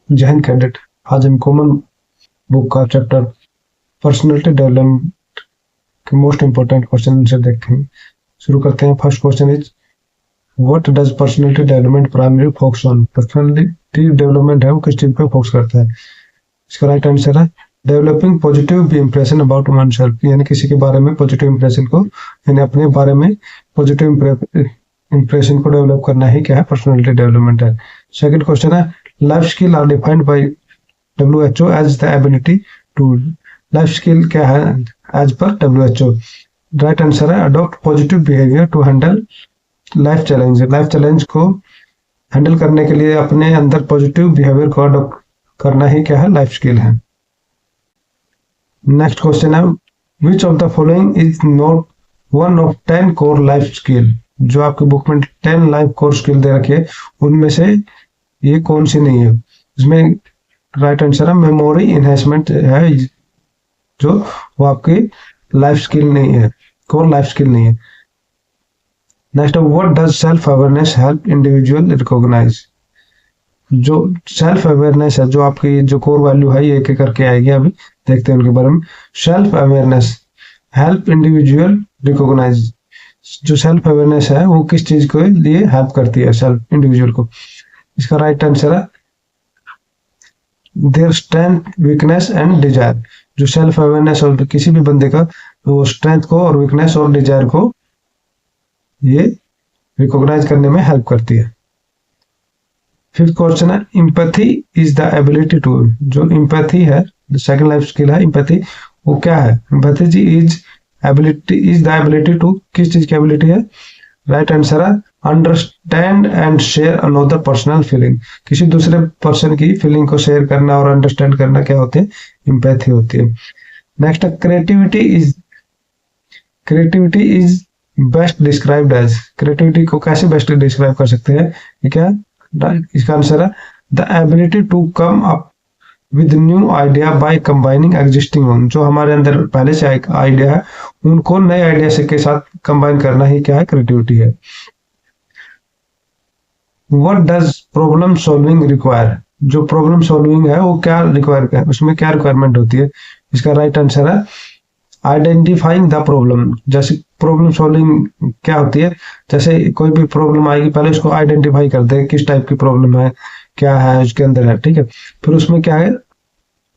जय हिंद कैडेट। आज हम कॉमन बुक का चैप्टर पर्सनालिटी डेवलपमेंट के मोस्ट इंपोर्टेंट क्वेश्चन से देखेंगे। शुरू करते हैं। First question is what does personality development primary focus on. Personality development है वो किस चीज पे फोकस करता है। इसका राइट आंसर है developing positive impression about one self, यानी किसी के बारे में पॉजिटिव इंप्रेशन को, यानी अपने बारे में पॉजिटिव इंप्रेशन को डेवलप करना ही क्या है, पर्सनालिटी डेवलपमेंट है। सेकंड क्वेश्चन है life skill are defined by WHO as the ability to. Life skill क्या है as per WHO। Right answer है adopt positive behaviour to handle life challenge. Life challenge को हैंडल करने के लिए अपने अंदर पॉजिटिव बिहेवियर को अडॉप्ट करना ही क्या है, लाइफ स्किल है। नेक्स्ट क्वेश्चन है which of the following is not one of 10 core life skill. जो आपके बुक में 10 लाइफ कोर स्किल दे रखी है उनमें से ये कौन सी नहीं है। इसमें राइट आंसर है मेमोरी इनहेंसमेंट है, जो वो आपकी लाइफ स्किल नहीं है, कोर लाइफ स्किल नहीं है। Next what does self awareness help individual recognise. जो सेल्फ अवेयरनेस है, जो आपकी जो कोर वैल्यू है, ये एक एक करके आएगी, अभी देखते हैं उनके बारे में। Self awareness help individual recognise. जो सेल्फ अवेयरनेस है वो किस चीज के लिए हेल्प करती है सेल्फ इंडिविजुअल को। इसका राइट आंसर है their strength weakness and desire. जो सेल्फ अवेयरनेस और किसी भी बंदे का वो स्ट्रेंथ को और वीकनेस और डिजायर को ये रिकॉग्नाइज करने में हेल्प करती है। फिफ्थ क्वेश्चन है empathy is the ability to. जो एम्पैथी है, सेकंड लाइफ स्किल है एम्पैथी, वो क्या है। एम्पैथी जी इज द एबिलिटी टू, किस चीज की एबिलिटी है। राइट आंसर है understand and share another personal feeling. किसी दूसरे पर्सन की फीलिंग को शेयर करना और अंडरस्टैंड करना क्या होते हैं, एम्पैथी होती है। नेक्स्ट है creativity is best described as. Creativity को कैसे बेस्ट डिस्क्राइब कर सकते हैं, ये क्या। इसका आंसर है the ability to come up with new idea by combining existing one. जो हमारे अंदर पहले से एक आइडिया है उनको नए आइडिया से के साथ कंबाइन करना ही क्या है, क्रिएटिविटी है। What does problem solving require. जो प्रॉब्लम सॉल्विंग है वो क्या रिक्वायर है, उसमें क्या रिक्वायरमेंट होती है। इसका राइट आंसर है आइडेंटिफाइंग द प्रॉब्लम। जैसे प्रॉब्लम सॉल्विंग क्या होती है, जैसे कोई भी प्रॉब्लम आएगी पहले उसको आइडेंटिफाई करते हैं किस टाइप की प्रॉब्लम है, क्या है उसके अंदर है, ठीक है। फिर उसमें क्या है,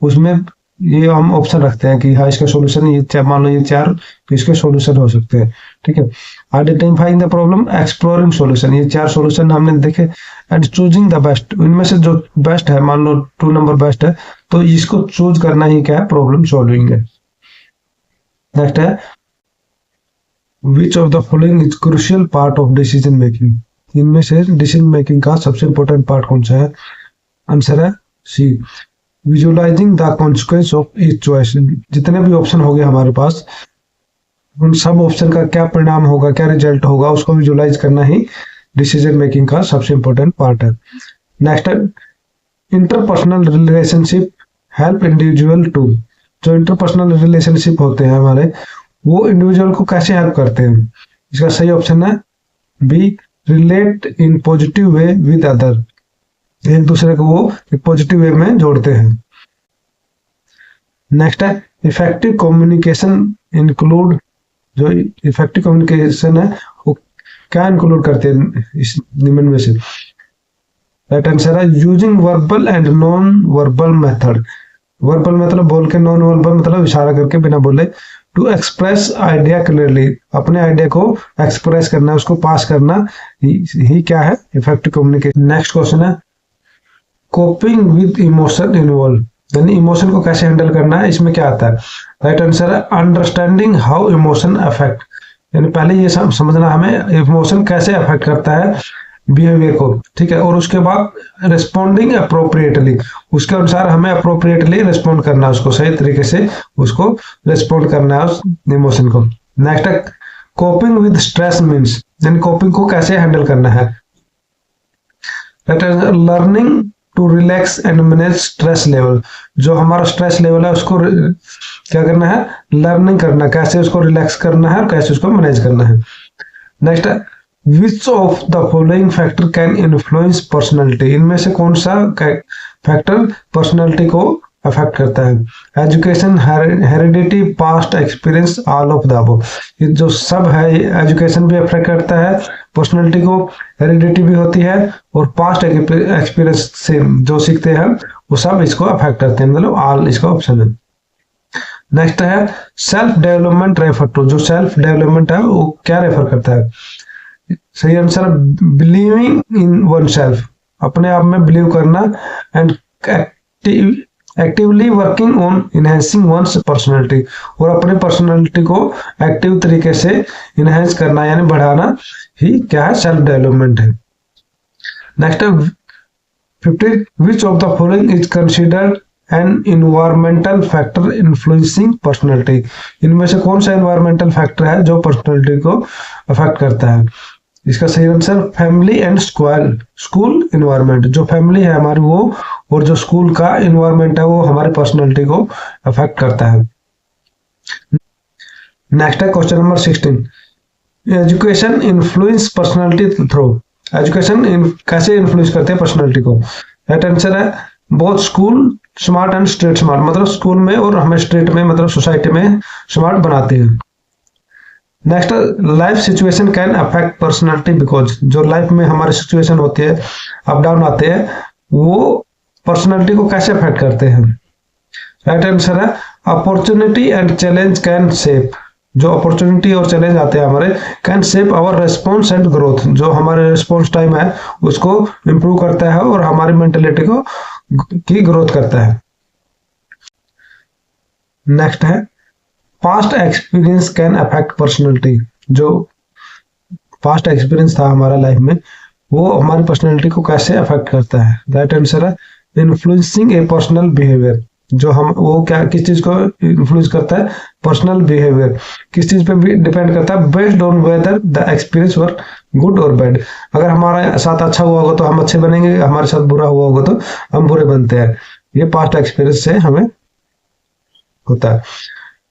उसमें ये हम ऑप्शन रखते हैं कि हाँ इसका सॉल्यूशन ये, मान लो ये 4 इसके सॉल्यूशन हो सकते हैं, ठीक है। Identifying the problem, exploring solution, ये 4 सॉल्यूशन हमने देखे, एंड चूजिंग द बेस्ट। इनमें से जो बेस्ट है, मान लो 2 नंबर बेस्ट है तो इसको चूज करना ही क्या है, प्रॉब्लम सॉल्विंग है। नेक्स्ट है which of the following is crucial part of decision making. इनमें से डिसीजन मेकिंग का सबसे इंपॉर्टेंट पार्ट कौन सा है। आंसर है C visualizing the consequence of each choice. जितने भी ऑप्शन हो गए हमारे पास, उन सब ऑप्शन का क्या परिणाम होगा, क्या रिजल्ट होगा, उसको विजुअलाइज करना ही डिसीजन मेकिंग का सबसे इंपॉर्टेंट पार्ट है। नेक्स्ट है interpersonal relationship help individual to. जो इंटरपर्सनल रिलेशनशिप होते हैं हमारे, वो इंडिविजुअल को कैसे हेल्प करते हैं। इसका सही ऑप्शन है be relate in positive way with other. एक दूसरे को वो एक पॉजिटिव वे में जोड़ते हैं। नेक्स्ट है इफेक्टिव कम्युनिकेशन इंक्लूड। जो इफेक्टिव कम्युनिकेशन है वो क्या इंक्लूड करते हैं इस निम्न में से। राइट आंसर है using verbal and non verbal method. Verbal मतलब बोल के, नॉन वर्बल मतलब इशारा करके बिना बोले। टू एक्सप्रेस आइडिया क्लियरली, अपने आइडिया को एक्सप्रेस करना, उसको पास करना ही क्या है, इफेक्टिव कम्युनिकेशन। नेक्स्ट क्वेश्चन है कोपिंग विद इमोशन इन्वॉल्व, यानी इमोशन को कैसे हैंडल करना है, इसमें क्या आता है। राइट आंसर है अंडरस्टैंडिंग हाउ इमोशन अफेक्ट, यानी पहले ये समझना हमें इमोशन कैसे अफेक्ट करता है बिहेवियर को, ठीक है। और उसके बाद रिस्पॉन्डिंग अप्रोप्रिएटली, उसके अनुसार हमें अप्रोप्रिएटली रिस्पॉन्ड करना है, उसको सही तरीके से उसको रिस्पॉन्ड करना है उस इमोशन को। नेक्स्ट है कोपिंग विद स्ट्रेस मीन्स, यानी कोपिंग को कैसे हैंडल करना है। Learning to relax and manage stress level. जो हमारा स्ट्रेस लेवल है उसको क्या करना है, लर्निंग करना, कैसे उसको रिलैक्स करना है और कैसे उसको मैनेज करना है। नेक्स्ट है which of the following factor can influence personality, इनमें से कौन सा फैक्टर पर्सनैलिटी को अफेक्ट करता है? Education, heredity, past experience, all of the above. ये जो सब है, एजुकेशन भी अफेक्ट करता है पर्सनैलिटी को, हेरिडिटी भी होती है, और पास्ट एक्सपीरियंस से जो सीखते हैं वो सब इसको अफेक्ट करते हैं, मतलब ऑल इसका ऑप्शन है। नेक्स्ट है सेल्फ डेवलपमेंट रेफर टू, जो सेल्फ डेवलपमेंट है वो क्या रेफर करता है? सही answer believing in oneself, अपने आप में बिलीव करना, and actively working on enhancing one's personality, और अपने पर्सनैलिटी को एक्टिव तरीके से इनहेंस करना यानी बढ़ाना ही क्या है? सेल्फ डेवलपमेंट है। नेक्स्ट है 15 विच of the following is considered an environmental factor influencing personality, इनमें से कौन सा इन्वायरमेंटल फैक्टर है जो पर्सनैलिटी को अफेक्ट करता है? इसका सही answer family and school environment, जो फैमिली है हमारी वो, और जो स्कूल का इन्वायरमेंट है वो हमारी पर्सनैलिटी को अफेक्ट करता है। नेक्स्ट है question number 16, education influence personality through, education कैसे इन्फ्लुएंस करते हैं पर्सनैलिटी को? राइट आंसर है both school smart and street smart, मतलब स्कूल में और हमें स्ट्रीट में मतलब सोसाइटी में स्मार्ट बनाते हैं। Next, life situation can affect personality because, जो लाइफ में हमारी सिचुएशन होती है, अप डाउन आते हैं, वो पर्सनैलिटी को कैसे अफेक्ट करते हैं? राइट आंसर है opportunity and challenge can shape, जो अपॉर्चुनिटी और चैलेंज आते हैं हमारे, can shape our response and growth, जो हमारे रेस्पॉन्स टाइम है उसको इंप्रूव करता है और हमारी मेंटेलिटी को की ग्रोथ करता है। नेक्स्ट है past experience can affect personality, जो पास्ट एक्सपीरियंस था हमारा लाइफ में वो हमारी पर्सनैलिटी को कैसे अफेक्ट करता है? राइट आंसर है इन्फ्लुएंसिंग ए पर्सनल बिहेवियर, जो हम वो क्या किस चीज को इन्फ्लुएंस करता है? Personal behaviour. किस चीज पे भी डिपेंड करता है? Based on whether the experience were good और बैड, अगर हमारे साथ अच्छा हुआ होगा तो हम अच्छे बनेंगे, हमारे साथ बुरा हुआ होगा तो हम बुरे बनते हैं, ये पास्ट एक्सपीरियंस से हमें होता है।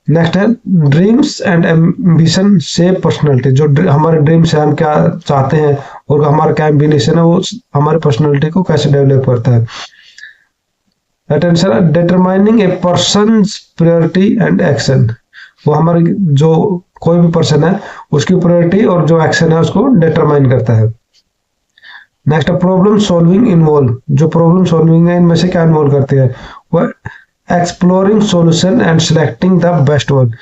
नेक्स्ट है dreams and ambition shape personality, जो हमारे ड्रीम्स है, हम क्या चाहते हैं और हमारा क्या एम्बिशन है, वो हमारी पर्सनैलिटी को कैसे डेवलप करता है? राइट आंसर है determining A persons priority and action, वो हमारी जो कोई भी पर्सन है उसकी प्रायोरिटी और जो एक्शन है उसको डिटरमाइन करता है। नेक्स्ट प्रॉब्लम सॉल्विंग इन्वॉल्व, जो प्रॉब्लम सॉल्विंग है इनमें से क्या इन्वॉल्व करती है? वो exploring solution and selecting the best one,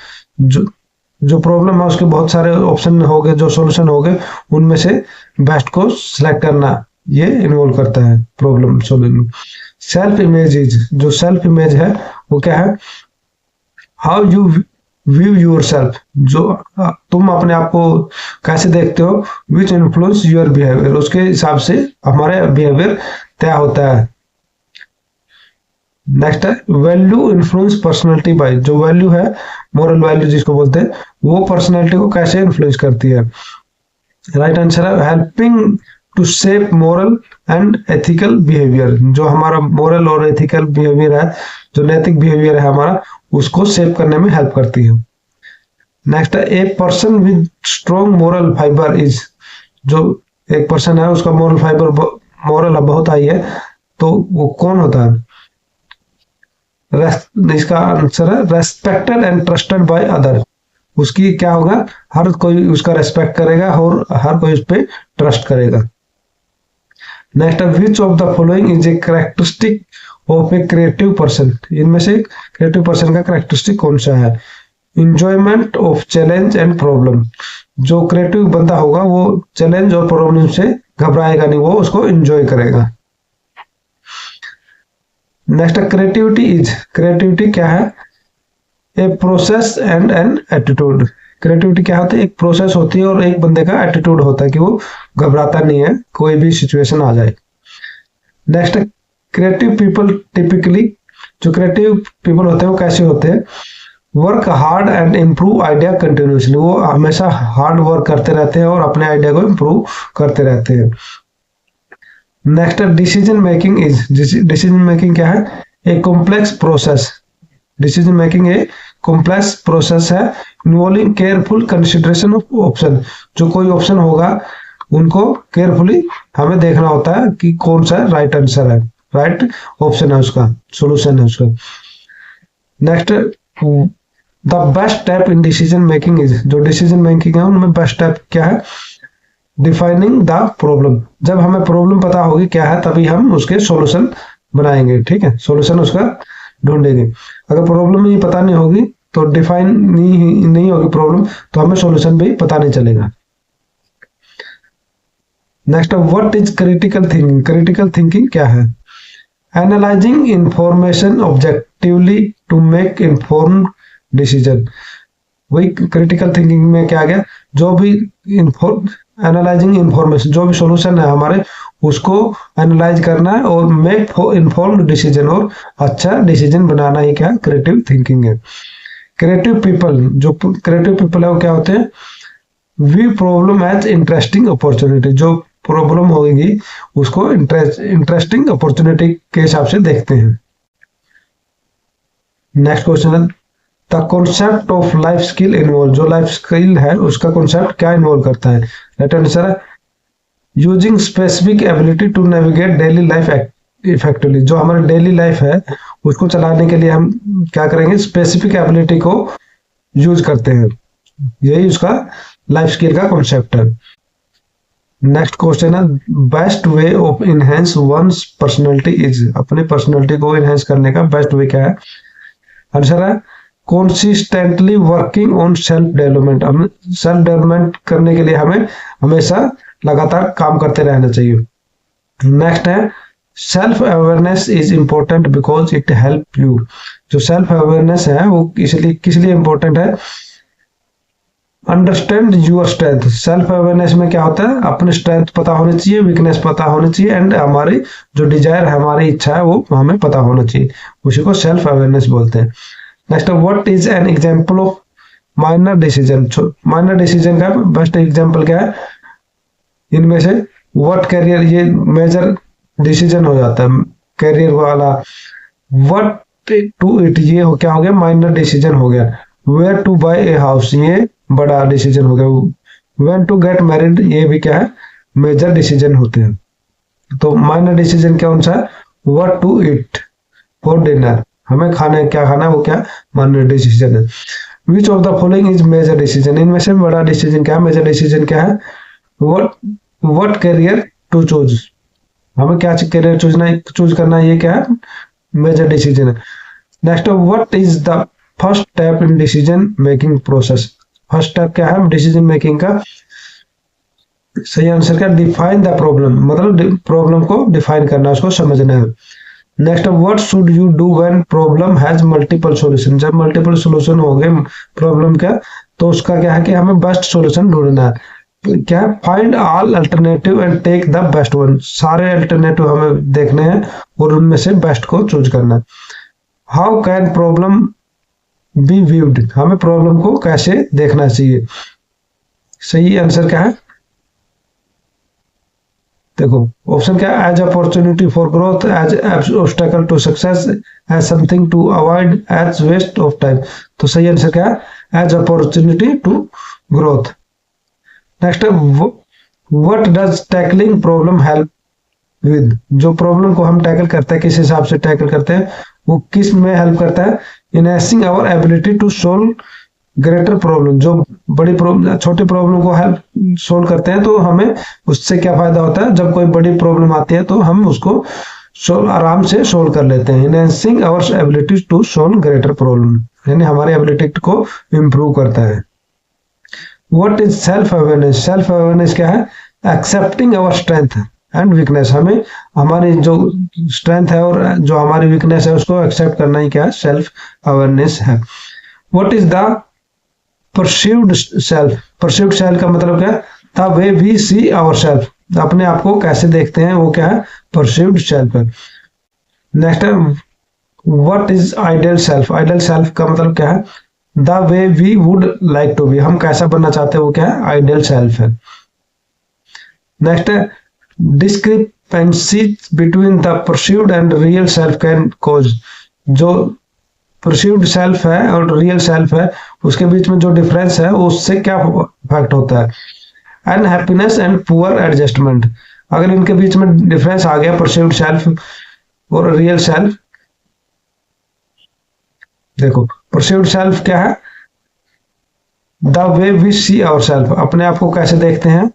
जो प्रॉब्लम है उसके बहुत सारे ऑप्शन हो गए, जो सॉल्यूशन हो गए उनमें से बेस्ट को सिलेक्ट करना, ये इन्वॉल्व करता है problem solving. Self image is, जो सेल्फ इमेज है वो क्या है? How you view your self, जो तुम अपने आप को कैसे देखते हो, विच इन्फ्लुएंस योर बिहेवियर, उसके हिसाब से हमारे बिहेवियर तय होता है। नेक्स्ट है वैल्यू इन्फ्लुएंस पर्सनैलिटी बाय, जो वैल्यू है मोरल वैल्यू जिसको बोलते हैं, वो पर्सनैलिटी को कैसे इन्फ्लुएंस करती है? राइट आंसर है helping to shape moral and ethical behaviour, जो हमारा मोरल और एथिकल बिहेवियर है, जो नैतिक बिहेवियर है हमारा, उसको शेप करने में हेल्प करती है। नेक्स्ट है a person with strong moral fibre is, जो एक पर्सन है उसका मोरल फाइबर मोरल बहुत हाई है, तो वो कौन होता है? इसका आंसर है respected and trusted by other, उसकी क्या होगा? हर कोई उसका रेस्पेक्ट करेगा और हर कोई उस पर ट्रस्ट करेगा। Next which of the following is a characteristic of a creative person, इनमें से क्रिएटिव पर्सन का कैरेक्टरिस्टिक कौन सा है? Enjoyment of challenge and problem, जो क्रिएटिव बंदा होगा वो चैलेंज और प्रॉब्लम से घबराएगा नहीं, वो उसको एंजॉय करेगा। नेक्स्ट क्रिएटिविटी इज, क्रिएटिविटी क्या है? A process and an attitude, creativity क्या होती है? एक प्रोसेस होती है और एक बंदे का एटीट्यूड होता है कि वो घबराता नहीं है कोई भी सिचुएशन आ जाए। नेक्स्ट क्रिएटिव पीपल टिपिकली, जो क्रिएटिव पीपल होते हैं वो कैसे होते हैं? Work hard and improve idea continuously, वो हमेशा हार्ड वर्क करते रहते हैं और अपने आइडिया को इम्प्रूव करते रहते हैं। Next decision making is, decision making क्या है? A complex process, decision making a complex process है involving careful consideration of option, जो कोई ऑप्शन होगा उनको केयरफुली हमें देखना होता है कि कौन सा राइट आंसर है, राइट ऑप्शन है उसका, सोल्यूशन है उसका। Next, the best step in decision making is, जो डिसीजन मेकिंग है उनमें बेस्ट स्टेप क्या है, डिफाइनिंग द प्रॉब्लम। जब हमें प्रॉब्लम पता होगी क्या है तभी हम उसके सॉल्यूशन बनाएंगे, ठीक है, सॉल्यूशन उसका ढूंढेंगे। अगर प्रॉब्लम ही पता नहीं होगी तो डिफाइन नहीं होगी प्रॉब्लम, तो हमें सॉल्यूशन भी पता नहीं चलेगा। Next, what is critical thinking, critical thinking क्या है, analysing information objectively to make informed decision. वही क्रिटिकल थिंकिंग में क्या आ गया, जो भी एनालाइजिंग इंफॉर्मेशन, जो भी सॉल्यूशन है हमारे उसको एनालाइज करना है और मेक इन्फॉर्म्ड डिसीजन, और अच्छा डिसीजन बनाना ही क्या क्रिएटिव थिंकिंग है। क्रिएटिव पीपल, जो क्रिएटिव पीपल है वो क्या होते हैं, view problem as interesting opportunity, जो प्रॉब्लम होगी उसको इंटरेस्टिंग अपॉर्चुनिटी के हिसाब से देखते हैं। नेक्स्ट क्वेश्चन है, the concept of life skill involve, जो लाइफ स्किल है उसका कॉन्सेप्ट क्या इन्वॉल्व करता है। राइट आंसर है using specific ability to navigate daily life effectively, जो हमारी डेली लाइफ है उसको चलाने के लिए हम क्या करेंगे, स्पेसिफिक एबिलिटी को यूज करते हैं, यही उसका लाइफ स्किल का कॉन्सेप्ट है। नेक्स्ट क्वेश्चन है, best way of enhance one's personality is, अपनी पर्सनैलिटी को इनहेंस करने का बेस्ट वे क्या है। आंसर है consistently working on self development, हम सेल्फ डेवलपमेंट करने के लिए हमें हमेशा लगातार काम करते रहना चाहिए। नेक्स्ट है self awareness is important because it help you, जो सेल्फ अवेयरनेस है वो इसलिए किस लिए इंपॉर्टेंट है, understand your strength. Self awareness में क्या होता है, अपने स्ट्रेंथ पता होनी चाहिए, वीकनेस पता होनी चाहिए, एंड हमारी जो डिजायर है, हमारी इच्छा है वो हमें पता होना चाहिए, उसी को सेल्फ अवेयरनेस बोलते हैं। Next, what is an example of minor decision, minor decision का बेस्ट एग्जांपल क्या है इनमें से, व्हाट करियर, ये मेजर डिसीजन हो जाता है करियर वाला। व्हाट टू इट, ये हो क्या हो गया, माइनर डिसीजन हो गया। Where to buy a house, ये बड़ा डिसीजन हो गया। व्हेन टू गेट मैरिड, ये भी क्या है, मेजर डिसीजन होते हैं। तो माइनर डिसीजन कौन सा है, what to eat for dinner, हमें खाने क्या खाना है वो क्या माइनर डिसीजन है। Which of the following is major decision, इनमें से बड़ा डिसीजन क्या है, मेजर डिसीजन क्या है। व्हाट करियर टू चूज, हमें क्या करियर चूज करना है, ये क्या है, मेजर डिसीजन है। Next, what is the first step in decision making process, first step क्या है डिसीजन मेकिंग का, सही आंसर क्या, डिफाइन द प्रॉब्लम, मतलब प्रॉब्लम को डिफाइन करना, उसको समझना है। Next, what should you do when problem has multiple solution, जब मल्टीपल सॉल्यूशन हो गए प्रॉब्लम का तो उसका क्या है कि हमें बेस्ट सॉल्यूशन ढूंढना है। क्या है, find all alternative and take the best one, सारे अल्टरनेटिव हमें देखने हैं और उनमें से बेस्ट को चूज करना है। How can problem B viewed, हमें प्रॉब्लम को कैसे देखना चाहिए, सही आंसर क्या है, देखो ऑप्शन क्या है, as opportunity for growth, as obstacle to success, as something to avoid, as waste of time. तो सही आंसर क्या है, as opportunity to growth. Next, what does tackling problem help with, जो प्रॉब्लम को हम टैकल करते हैं किस हिसाब से टैकल करते हैं, वो किस में हेल्प करता है, enhancing our ability to solve greater problem, जो बड़ी प्रॉब्लम छोटी प्रॉब्लम को हेल्प सोल्व करते हैं तो हमें उससे क्या फायदा होता है, जब कोई बड़ी प्रॉब्लम आती है तो हम उसको आराम से सोल्व कर लेते हैं। Enhancing our ability to solve greater problem, यानी हमारी एबिलिटी को इम्प्रूव करता है। What is self awareness, self awareness क्या है, accepting our strength and weakness, हमें हमारी जो स्ट्रेंथ है और जो हमारी वीकनेस है उसको एक्सेप्ट करना ही क्या है, सेल्फ अवेयरनेस है। What is the perceived self, perceived self का मतलब क्या है, the way we see our self, अपने आप को कैसे देखते हैं वो क्या है, परसीव्ड सेल्फ है। नेक्स्ट है what is ideal self, ideal self का मतलब क्या है, the way we would like to be, हम कैसा बनना चाहते हैं वो क्या है, आइडियल सेल्फ है। नेक्स्ट है discrepancy between the perceived and real self can cause, जो परसीव्ड सेल्फ है और रियल सेल्फ है उसके बीच में जो डिफरेंस है उससे क्या इफेक्ट होता है। Unhappiness and poor adjustment. अगर इनके बीच में डिफरेंस आ गया परसीव्ड सेल्फ और रियल सेल्फ, देखो परसीव्ड सेल्फ क्या है, the way we see our self, अपने आप को कैसे देखते हैं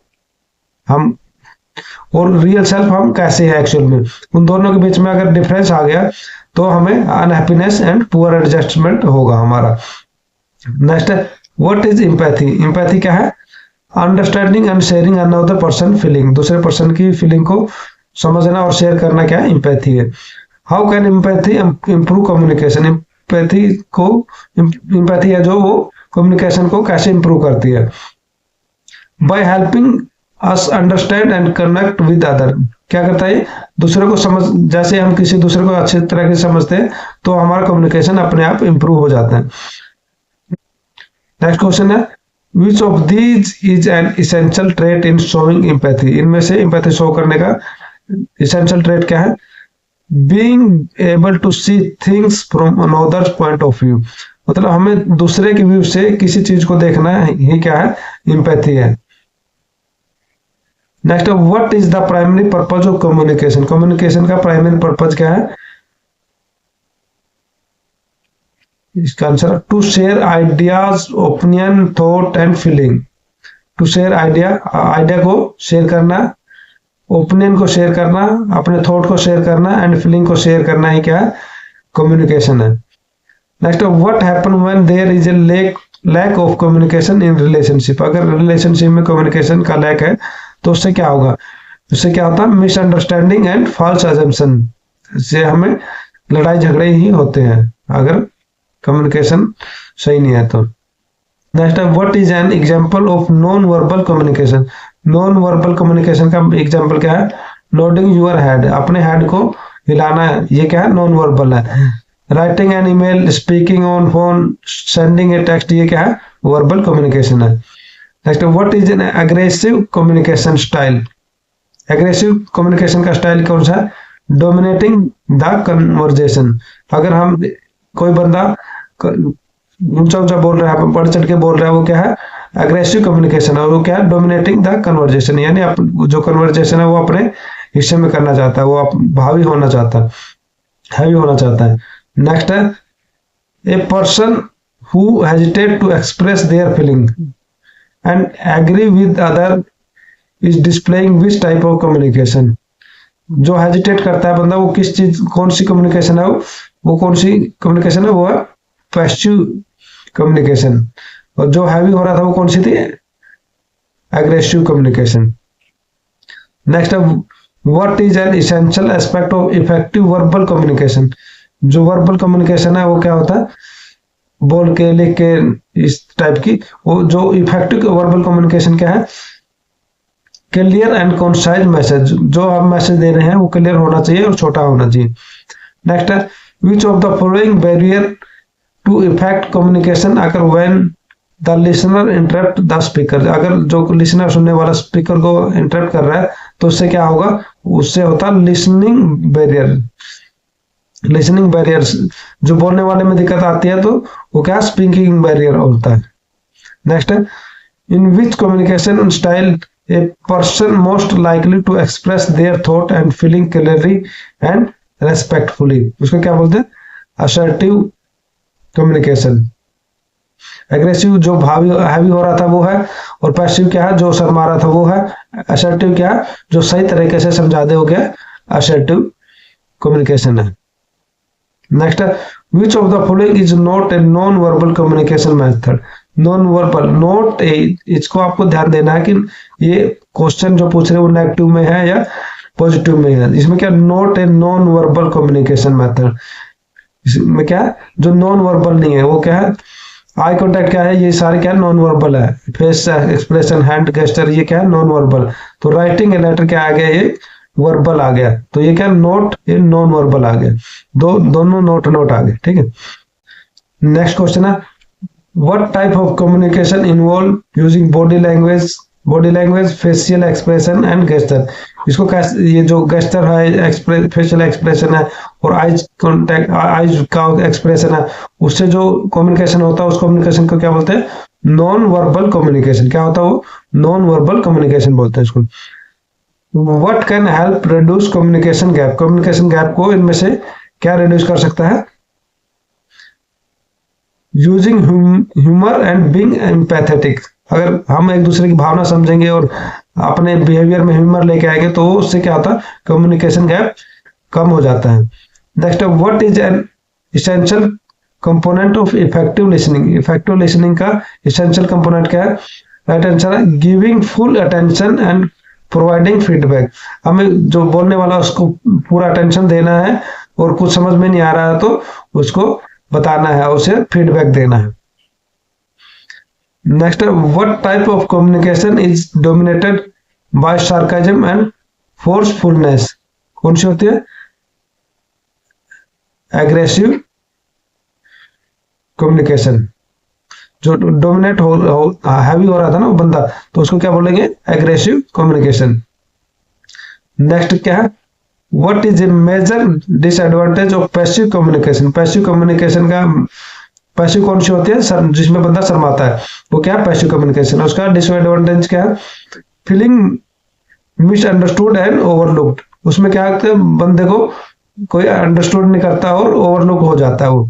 हम, और रियल सेल्फ हम कैसे हैं एक्चुअल में। उन दोनों के बीच में अगर डिफरेंस आ गया तो हमें अनहैप्पीनेस एंड पुअर एडजस्टमेंट होगा हमारा। नेक्स्ट है व्हाट इज एम्पैथी। एम्पैथी क्या है, understanding and sharing another person feeling, दूसरे पर्सन की फीलिंग को समझना और शेयर करना क्या है, एम्पैथी है। How can empathy improve communication. Empathy है जो वो कम्युनिकेशन को कैसे इंप्रूव करती है, by helping us understand and connect with other. क्या करता है, दूसरे को समझ, जैसे हम किसी दूसरे को अच्छे तरह से समझते हैं तो हमारा कम्युनिकेशन अपने आप इंप्रूव हो जाता है। नेक्स्ट क्वेश्चन है which of these is an essential trait in showing empathy. इनमें से एम्पैथी शो करने का इसेंशियल ट्रेट क्या है, being able to see things from another's point of view, मतलब हमें दूसरे के व्यू से किसी चीज को देखना ही क्या है, एम्पैथी है। Next what is the primary purpose of communication. Communication का प्राइमरी पर्पज क्या है, इसका answer to share ideas opinion thought and feeling. To share idea को शेयर करना, ओपिनियन को शेयर करना, अपने थॉट को शेयर करना एंड फीलिंग को शेयर करना ही क्या है, कम्युनिकेशन है। Next what happen when there is a lack of communication in relationship. अगर रिलेशनशिप में कम्युनिकेशन का लैक है तो उससे क्या होगा, उससे क्या होता है, मिसअंडरस्टैंडिंग एंड फॉल्स अजम्पशन, इससे हमें लड़ाई झगड़े ही होते हैं अगर कम्युनिकेशन सही नहीं है तो। नेक्स्ट है what is an example of non verbal communication. Non verbal communication का एग्जांपल क्या है, नोडिंग योर हेड, अपने हेड को हिलाना है, ये क्या है, नॉन वर्बल है। Writing an email, speaking on phone, sending A text, ये क्या है, वर्बल कम्युनिकेशन है। Next what is an aggressive communication style. Aggressive communication का स्टाइल कौन सा है, डोमिनेटिंग द कन्वर्जेशन। अगर हम कोई बंदा ऊंचा ऊंचा बोल रहा है, बढ़ चढ़ के बोल रहा है, वो क्या है, एग्रेसिव कम्युनिकेशन है। और वो क्या है, डोमिनेटिंग द कन्वर्जेशन, यानी जो कन्वर्जेशन है वो अपने हिस्से में करना चाहता है, वो भावी होना चाहता है, हैवी होना चाहता है। नेक्स्ट है a person who hesitate to express their feeling and agree with other is displaying which type of communication. जो हेजिटेट करता है बंदा, वो किस चीज, कौन सी कम्युनिकेशन है, वो कौन सी कम्युनिकेशन है, वो है पैसिव कम्युनिकेशन। और जो हैवी हो रहा था वो कौन सी थी, एग्रेसिव कम्युनिकेशन। नेक्स्ट है what is an essential aspect of effective verbal communication. जो वर्बल कम्युनिकेशन है वो क्या होता है, बोल के, लिख के, इस टाइप की। वो जो इफेक्टिव वर्बल कम्युनिकेशन क्या है, क्लियर एंड कॉन्साइज मैसेज। जो आप मैसेज दे रहे हैं वो क्लियर होना चाहिए और छोटा होना चाहिए। नेक्स्ट है which of the following barrier to effect communication अगर when the listener interrupt the speaker. अगर जो लिसनर सुनने वाला स्पीकर को इंटरप्ट कर रहा है तो उससे क्या होगा, उससे होता है लिसनिंग बैरियर। लिसनिंग बैरियर, जो बोलने वाले में दिक्कत आती है तो वो क्या, स्पीकिंग बैरियर होता है। नेक्स्ट है in which communication style a person most likely to express their thought and feeling clearly and respectfully. उसको क्या बोलते हैं, असर्टिव कम्युनिकेशन। एग्रेसिव जो हैवी हो रहा था वो है, और पैसिव क्या है, जो शर्मा रहा था वो है। असर्टिव क्या है, जो सही तरीके से समझा दे, हो गया असर्टिव कम्युनिकेशन है। नेक्स्ट है which of the following is not a non verbal communication method. Non verbal, note इसको आपको ध्यान देना है कि ये क्वेश्चन जो पूछ रहे हैं वो नेगेटिव में है या पॉजिटिव में है। इसमें क्या, not a non verbal communication method. इसमें क्या है, जो नॉन वर्बल नहीं है वो क्या है, आई कॉन्टेक्ट क्या है, ये सारे क्या नॉन वर्बल है। फेस एक्सप्रेशन, हैंड गेस्टर, ये क्या है, नॉन वर्बल। तो राइटिंग ए लेटर क्या आ गया, ये वर्बल आ गया। तो ये क्या, नोट ये नॉन वर्बल आ गया। दोनों नोट आ गए, ठीक है। नेक्स्ट क्वेश्चन है what type of communication involve using body language, facial expression and gesture. इसको कैसे, ये जो गेस्टर है, फेशियल एक्सप्रेशन है और आईज कॉन्टेक्ट, आईज का एक्सप्रेशन है, उससे जो कम्युनिकेशन होता है उस कम्युनिकेशन को क्या बोलते हैं, नॉन वर्बल कम्युनिकेशन। क्या होता है वो? नॉन वर्बल कम्युनिकेशन बोलते हैं इसको। What can help reduce communication gap? Communication gap को इनमें से क्या रिड्यूस कर सकता है? Using humour and being empathetic. अगर हम एक दूसरे की भावना समझेंगे और अपने बिहेवियर में ह्यूमर लेके आएंगे तो उससे क्या होता है? कम्युनिकेशन गैप कम हो जाता है। Next, what is an essential component of effective listening? Effective listening का इसेंशियल कंपोनेंट क्या है? राइट आंसर है giving full attention and providing feedback. हमें जो बोलने वाला उसको पूरा अटेंशन देना है और कुछ समझ में नहीं आ रहा है तो उसको बताना है, उसे फीडबैक देना है। Next, what type of communication is dominated by sarcasm and forcefulness? कौन सी होती है? Aggressive communication. जो डोमिनेट हैवी हो रहा था ना वो बंदा, तो उसको क्या बोलेंगे? Aggressive communication. नेक्स्ट क्या है? What is a major disadvantage of passive communication? Passive communication का पैसिव कौन सी होती है? जिसमें बंदा शर्माता है, वो क्या है? Passive communication. उसका डिसएडवांटेज क्या है? Feeling misunderstood and overlooked. उसमें क्या होता है? बंदे को कोई अंडरस्टूड नहीं करता और ओवरलुक हो जाता है वो।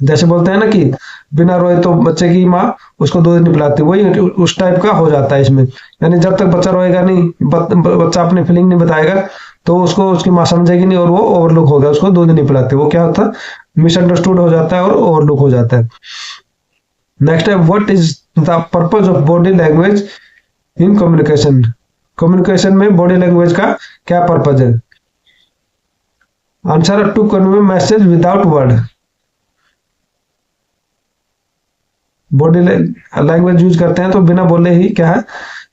जैसे बोलते हैं ना कि बिना रोए तो बच्चे की माँ उसको दूध नहीं पिलाती, वही उस टाइप का हो जाता है इसमें। यानी जब तक बच्चा रोएगा नहीं, बच्चा अपनी फीलिंग नहीं बताएगा तो उसको उसकी माँ समझेगी नहीं और वो ओवरलुक हो गया, उसको दूध नहीं पिलाती। वो क्या होता है? मिसअंडरस्टूड हो जाता है और ओवरलुक हो जाता है। नेक्स्ट है, what is the purpose of body language in communication? Communication में बॉडी लैंग्वेज का क्या पर्पज है? आंसर है to convey message without word. Body language use करते हैं तो बिना बोले ही क्या है?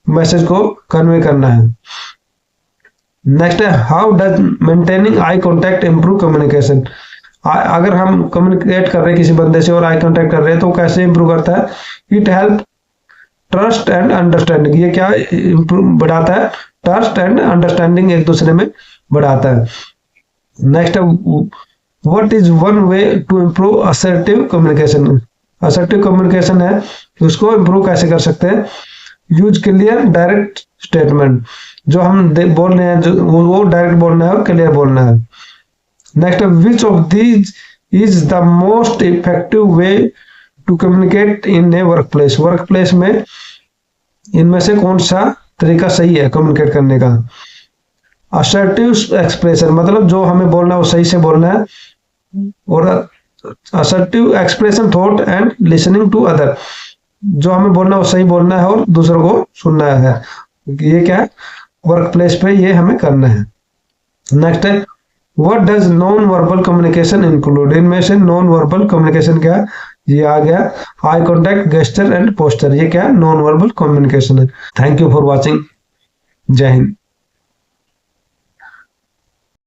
मैसेज को कन्वे करना है। नेक्स्ट है, how does maintaining eye contact improve communication? अगर हम कम्युनिकेट कर रहे हैं किसी बंदे से और आई कांटेक्ट कर रहे हैं तो कैसे इंप्रूव करता है? It help trust and understanding. ये क्या इंप्रूव बढ़ाता है? ट्रस्ट एंड अंडरस्टैंडिंग एक दूसरे में बढ़ाता है। नेक्स्ट है, what is one way to improve assertive communication? Assertive communication है, उसको इंप्रूव कैसे कर सकते हैं? Use clear direct statement. जो हम बोल रहे हैं वो डायरेक्ट बोलना है और क्लियर बोलना है। Next, which of these is the most effective way to communicate in a work place? Work place में इनमें से कौन सा तरीका सही है कम्युनिकेट करने का? असर्टिव एक्सप्रेशन, मतलब जो हमें बोलना है वो सही से बोलना है। और assertive expression thought and listening to other, जो हमें बोलना है वो सही बोलना है और दूसरों को सुनना है। ये क्या है? वर्क प्लेस पे ये हमें करना है। नेक्स्ट है, what does non verbal communication include? इनमें से नॉन वर्बल कम्युनिकेशन क्या है? ये आ गया eye contact, gesture and posture. ये क्या है? नॉन वर्बल कम्युनिकेशन है। Thank you for watching. जय हिंद।